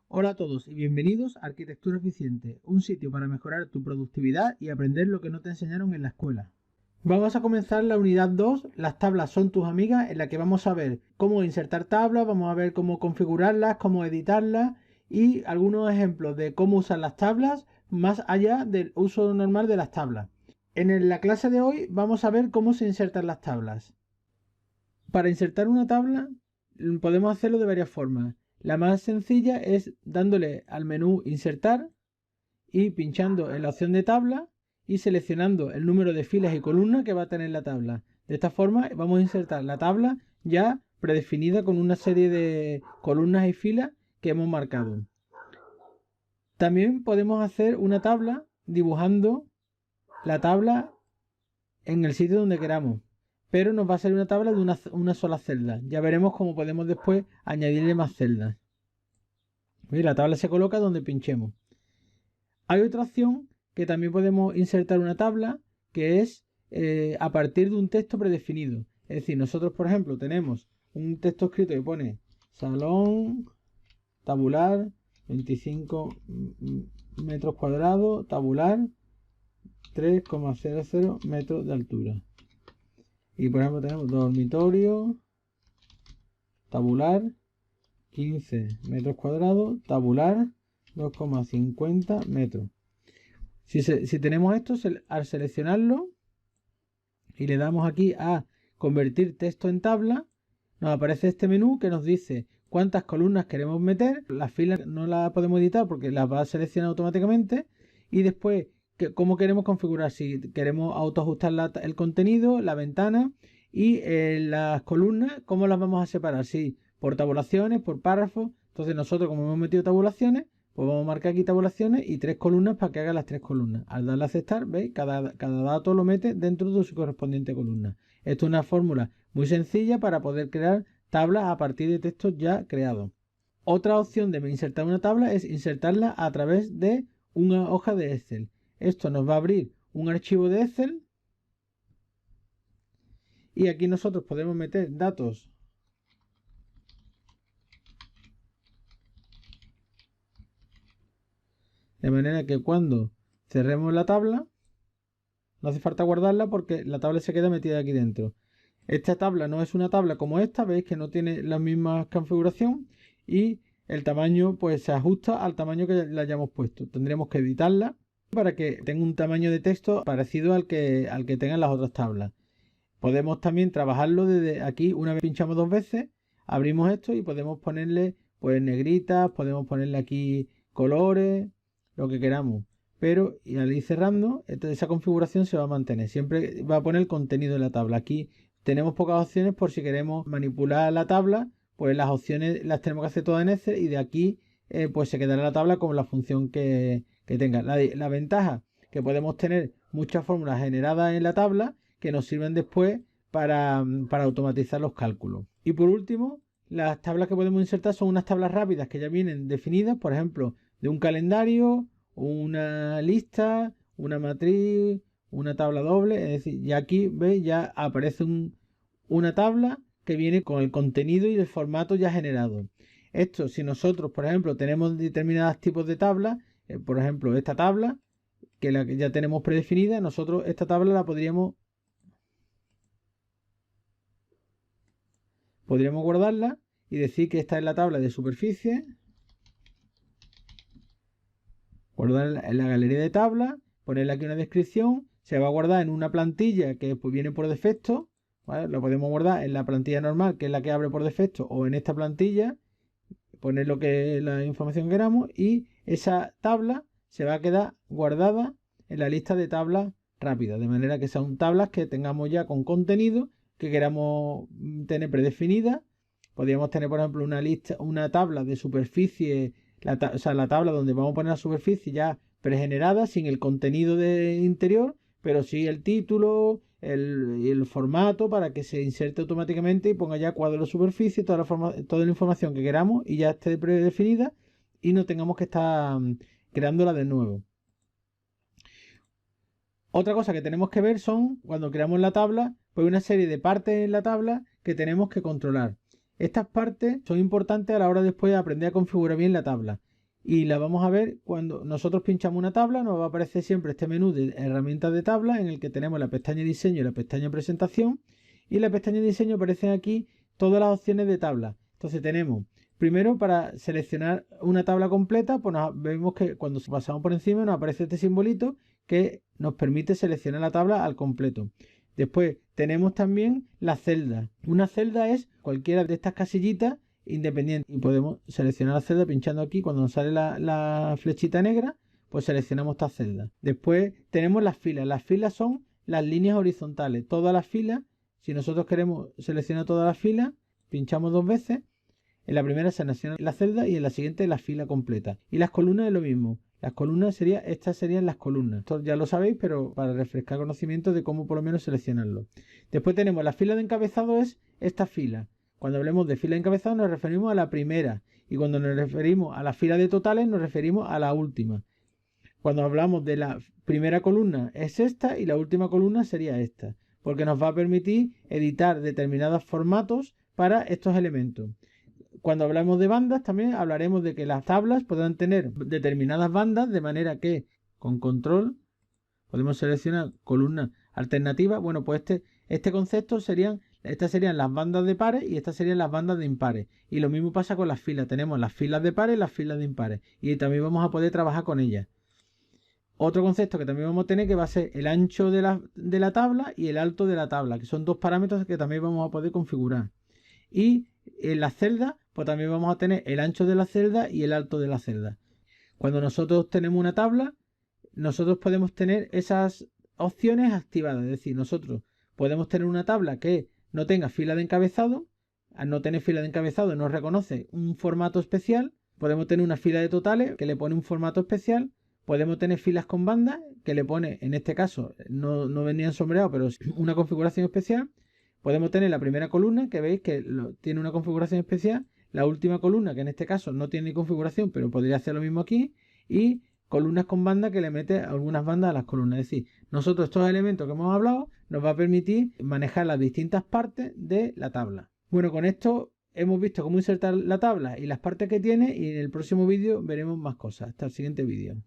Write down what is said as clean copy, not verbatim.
Hola a todos y bienvenidos a Arquitectura Eficiente, un sitio para mejorar tu productividad y aprender lo que no te enseñaron en la escuela. Vamos a comenzar la unidad 2, las tablas son tus amigas, en la que vamos a ver cómo insertar tablas, vamos a ver cómo configurarlas, cómo editarlas y algunos ejemplos de cómo usar las tablas más allá del uso normal de las tablas. En la clase de hoy vamos a ver cómo se insertan las tablas. Para insertar una tabla podemos hacerlo de varias formas. La más sencilla es dándole al menú Insertar y pinchando en la opción de tabla y seleccionando el número de filas y columnas que va a tener la tabla. De esta forma vamos a insertar la tabla ya predefinida con una serie de columnas y filas que hemos marcado. También podemos hacer una tabla dibujando la tabla en el sitio donde queramos, pero nos va a salir una tabla de una sola celda. Ya veremos cómo podemos después añadirle más celdas. La tabla se coloca donde pinchemos. Hay otra opción que también podemos insertar una tabla, que es a partir de un texto predefinido. Es decir, nosotros, por ejemplo, tenemos un texto escrito que pone salón tabular 25 metros cuadrados, tabular 3,00 metros de altura. Y por ejemplo tenemos dormitorio tabular 15 metros cuadrados, tabular 2,50 metros. Si tenemos esto, al seleccionarlo y le damos aquí a convertir texto en tabla, nos aparece este menú que nos dice cuántas columnas queremos meter. Las filas no las podemos editar porque las va a seleccionar automáticamente. Y después, cómo queremos configurar, si queremos autoajustar el contenido, la ventana y las columnas, cómo las vamos a separar, si por tabulaciones, por párrafos. Entonces nosotros, como hemos metido tabulaciones, pues vamos a marcar aquí tabulaciones y 3 columnas para que haga las 3 columnas. Al darle a aceptar, ¿veis? Cada dato lo mete dentro de su correspondiente columna. Esto es una fórmula muy sencilla para poder crear tablas a partir de textos ya creados. Otra opción de insertar una tabla es insertarla a través de una hoja de Excel. Esto nos va a abrir un archivo de Excel y aquí nosotros podemos meter datos de manera que cuando cerremos la tabla no hace falta guardarla porque la tabla se queda metida aquí dentro. Esta tabla no es una tabla como esta, veis que no tiene la misma configuración y el tamaño pues se ajusta al tamaño que le hayamos puesto. Tendremos que editarla para que tenga un tamaño de texto parecido al que tengan las otras tablas. Podemos también trabajarlo desde aquí, una vez pinchamos 2 veces, abrimos esto y podemos ponerle pues negritas, podemos ponerle aquí colores, lo que queramos. Pero y al ir cerrando, esa configuración se va a mantener. Siempre va a poner el contenido de la tabla. Aquí tenemos pocas opciones por si queremos manipular la tabla, pues las opciones las tenemos que hacer todas en Excel y de aquí pues se quedará la tabla con la función que tenga. La ventaja que podemos tener muchas fórmulas generadas en la tabla que nos sirven después para automatizar los cálculos. Y por último, las tablas que podemos insertar son unas tablas rápidas que ya vienen definidas, por ejemplo, de un calendario, una lista, una matriz, una tabla doble, es decir, ya aquí veis ya aparece una tabla que viene con el contenido y el formato ya generado. Esto, si nosotros, por ejemplo, tenemos determinados tipos de tablas, por ejemplo, esta tabla, que ya tenemos predefinida, nosotros esta tabla la podríamos guardarla y decir que esta es la tabla de superficie, guardar en la galería de tablas, ponerle aquí una descripción, se va a guardar en una plantilla que pues viene por defecto, ¿vale? Lo podemos guardar en la plantilla normal, que es la que abre por defecto, o en esta plantilla, poner la información que queramos y esa tabla se va a quedar guardada en la lista de tablas rápidas, de manera que son tablas que tengamos ya con contenido que queramos tener predefinida. Podríamos tener, por ejemplo, una tabla de superficie, o sea, la tabla donde vamos a poner la superficie ya pregenerada, sin el contenido de interior, pero sí el título, el formato para que se inserte automáticamente y ponga ya cuadro de superficie, toda la información que queramos y ya esté predefinida y no tengamos que estar creándola de nuevo. Otra cosa que tenemos que ver son, cuando creamos la tabla, pues una serie de partes en la tabla que tenemos que controlar. Estas partes son importantes a la hora después de aprender a configurar bien la tabla. y la vamos a ver cuando nosotros pinchamos una tabla. Nos va a aparecer siempre este menú de herramientas de tabla en el que tenemos la pestaña diseño y la pestaña presentación, y en la pestaña diseño aparecen aquí todas las opciones de tabla. Entonces tenemos primero, para seleccionar una tabla completa, pues vemos que cuando pasamos por encima nos aparece este simbolito que nos permite seleccionar la tabla al completo. Después tenemos también la celda. Una celda es cualquiera de estas casillitas independiente, y podemos seleccionar la celda pinchando aquí. Cuando nos sale la flechita negra, pues seleccionamos esta celda. Después tenemos las filas. Las filas son las líneas horizontales. Todas las filas, si nosotros queremos seleccionar todas las filas, pinchamos 2 veces. En la primera se selecciona la celda y en la siguiente la fila completa. Y las columnas es lo mismo. Las columnas estas serían las columnas. Esto ya lo sabéis, pero para refrescar conocimiento de cómo por lo menos seleccionarlo. Después tenemos la fila de encabezado, es esta fila. Cuando hablemos de fila de encabezado nos referimos a la primera. Y cuando nos referimos a la fila de totales nos referimos a la última. Cuando hablamos de la primera columna es esta y la última columna sería esta. Porque nos va a permitir editar determinados formatos para estos elementos. Cuando hablamos de bandas también hablaremos de que las tablas podrán tener determinadas bandas, de manera que con control podemos seleccionar columna alternativa. Bueno, pues este concepto estas serían las bandas de pares y estas serían las bandas de impares. Y lo mismo pasa con las filas. Tenemos las filas de pares y las filas de impares. Y también vamos a poder trabajar con ellas. Otro concepto que también vamos a tener que va a ser el ancho de la tabla y el alto de la tabla, que son dos parámetros que también vamos a poder configurar. Y en las celdas, pues también vamos a tener el ancho de la celda y el alto de la celda. Cuando nosotros tenemos una tabla, nosotros podemos tener esas opciones activadas. Es decir, nosotros podemos tener una tabla que no tenga fila de encabezado. Al no tener fila de encabezado nos reconoce un formato especial. Podemos tener una fila de totales que le pone un formato especial. Podemos tener filas con bandas que le pone, en este caso, no venían sombreado, pero una configuración especial. Podemos tener la primera columna, que veis que tiene una configuración especial. La última columna, que en este caso no tiene configuración, pero podría hacer lo mismo aquí. Y columnas con banda que le mete algunas bandas a las columnas. Es decir, nosotros estos elementos que hemos hablado nos va a permitir manejar las distintas partes de la tabla. Bueno, con esto hemos visto cómo insertar la tabla y las partes que tiene, y en el próximo vídeo veremos más cosas. Hasta el siguiente vídeo.